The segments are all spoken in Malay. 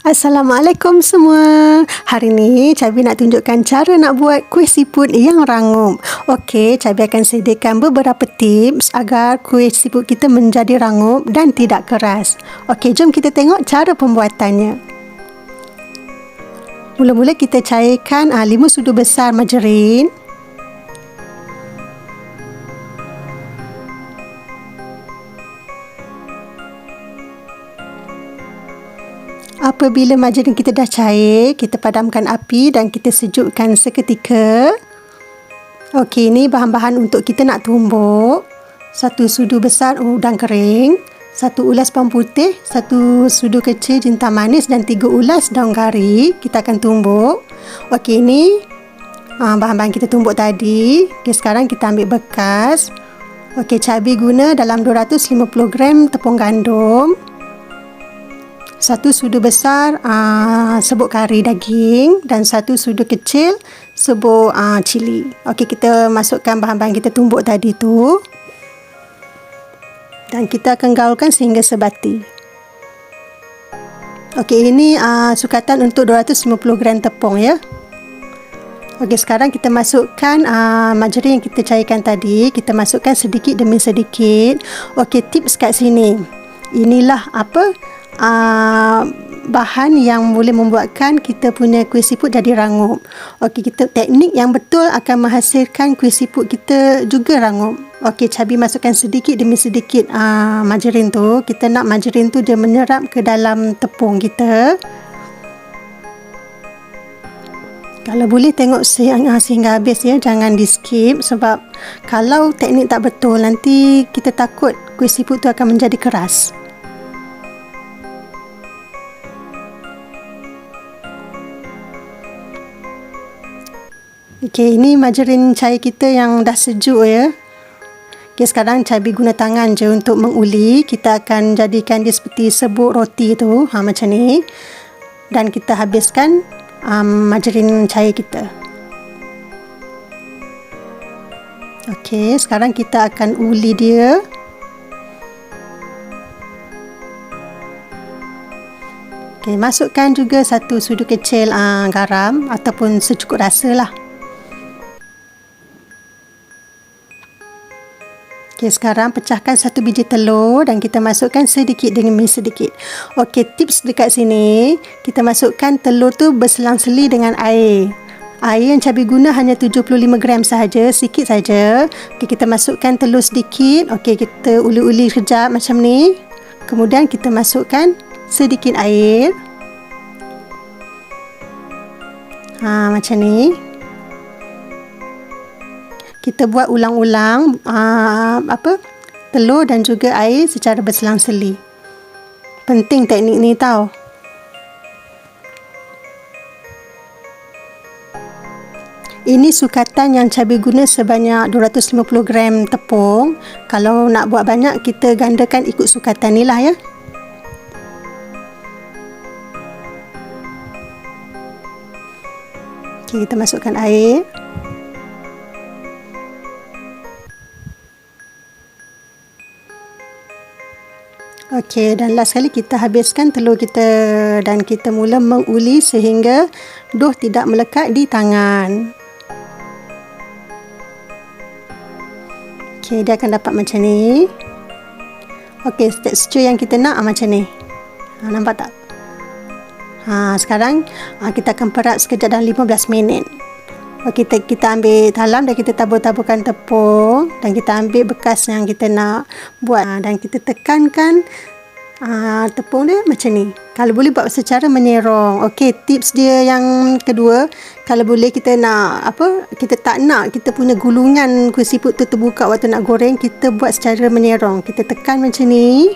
Assalamualaikum semua. Hari ni Cabi nak tunjukkan cara nak buat kuih siput yang rangup. Okey, Cabi akan sediakan beberapa tips agar kuih siput kita menjadi rangup dan tidak keras. Okey, jom kita tengok cara pembuatannya. Mula-mula kita cairkan 5 sudu besar margarin. Apabila margarin kita dah cair, kita padamkan api dan kita sejukkan seketika. Okey, ini bahan-bahan untuk kita nak tumbuk. 1 sudu besar udang kering, 1 ulas bawang putih, 1 sudu kecil jintan manis dan 3 ulas daun kari. Kita akan tumbuk. Okey, ini bahan-bahan kita tumbuk tadi. Okey, sekarang kita ambil bekas. Okey, Cabi guna dalam 250 gram tepung gandum. 1 sudu besar serbuk kari daging dan 1 sudu kecil serbuk cili. Okey, kita masukkan bahan-bahan kita tumbuk tadi tu. Dan kita akan gaulkan sehingga sebati. Okey, ini sukatan untuk 250 gram tepung ya. Okey, sekarang kita masukkan margarin yang kita cairkan tadi. Kita masukkan sedikit demi sedikit. Okey, tips kat sini. Inilah bahan yang boleh membuatkan kita punya kuih siput jadi rangup. Okey, teknik yang betul akan menghasilkan kuih siput kita juga rangup. Okey, Cabi masukkan sedikit demi sedikit margarin tu. Kita nak margarin tu dia menyerap ke dalam tepung kita. Kalau boleh tengok sehingga habis ya, jangan di skip, sebab kalau teknik tak betul nanti kita takut kuih siput tu akan menjadi keras. Okey, ini margarin cair kita yang dah sejuk ya. Okey, sekarang Cabi guna tangan je untuk menguli. Kita akan jadikan dia seperti serbuk roti tu, macam ni. Dan kita habiskan margarin cair kita. Okey, sekarang kita akan uli dia. Okey, masukkan juga 1 sudu kecil garam ataupun secukup rasa lah. Okey, sekarang pecahkan 1 biji telur dan kita masukkan sedikit demi sedikit. Okey, tips dekat sini, kita masukkan telur tu berselang-seli dengan air. Air yang Cabi guna hanya 75 gram sahaja, sikit saja. Okey, kita masukkan telur sedikit. Okey, kita uli-uli sekejap macam ni. Kemudian kita masukkan sedikit air. Macam ni. Kita buat ulang-ulang telur dan juga air secara berselang-seli. Penting teknik ni tau. Ini sukatan yang Cabi guna sebanyak 250 gram tepung. Kalau nak buat banyak, kita gandakan ikut sukatan ni lah ya. Okay, kita masukkan air. Okey, dan last sekali kita habiskan telur kita dan kita mula menguli sehingga dough tidak melekat di tangan. Okey, dia akan dapat macam ni. Okey, tekstur yang kita nak macam ni. Nampak tak? Sekarang kita akan perap sekejap dalam 15 minit. Okey, kita ambil talam dan kita tabur-taburkan tepung dan kita ambil bekas yang kita nak buat dan kita tekankan tepung dia macam ni. Kalau boleh buat secara menyerong. Okey, tips dia yang kedua, kalau boleh kita nak kita tak nak kita punya gulungan kuih siput tu terbuka waktu nak goreng, kita buat secara menyerong. Kita tekan macam ni.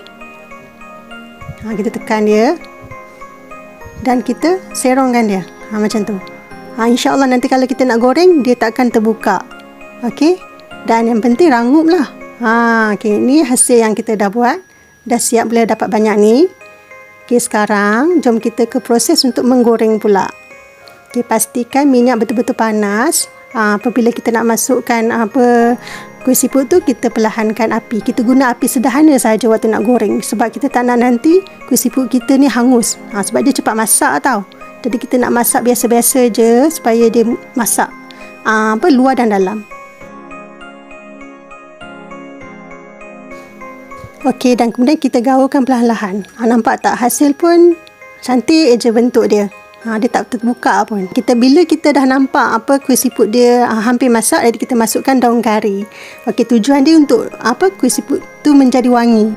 Kita tekan dia dan kita serongkan dia. Macam tu. InsyaAllah nanti kalau kita nak goreng, dia tak akan terbuka. Okey. Dan yang penting rangup lah. Okey, ni hasil yang kita dah buat. Dah siap boleh dapat banyak ni. Okey, sekarang jom kita ke proses untuk menggoreng pula. Okey, pastikan minyak betul-betul panas. Apabila kita nak masukkan Kuih siput tu kita perlahankan api. Kita guna api sederhana saja waktu nak goreng, sebab kita tak nak nanti kuih siput kita ni hangus. Sebab dia cepat masak tau. Jadi kita nak masak biasa-biasa je supaya dia masak luar dan dalam. Okey, dan kemudian kita gaulkan perlahan-lahan. Nampak tak, hasil pun cantik je bentuk dia. Dia tak terbuka pun. Bila kita dah nampak kuih siput dia hampir masak, jadi kita masukkan daun kari. Okey, tujuan dia untuk kuih siput tu menjadi wangi.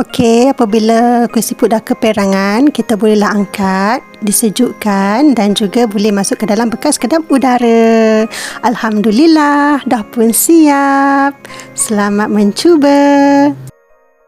Okey, apabila kuih siput dah keperangan, kita bolehlah angkat, disejukkan dan juga boleh masuk ke dalam bekas kedap udara. Alhamdulillah, dah pun siap. Selamat mencuba.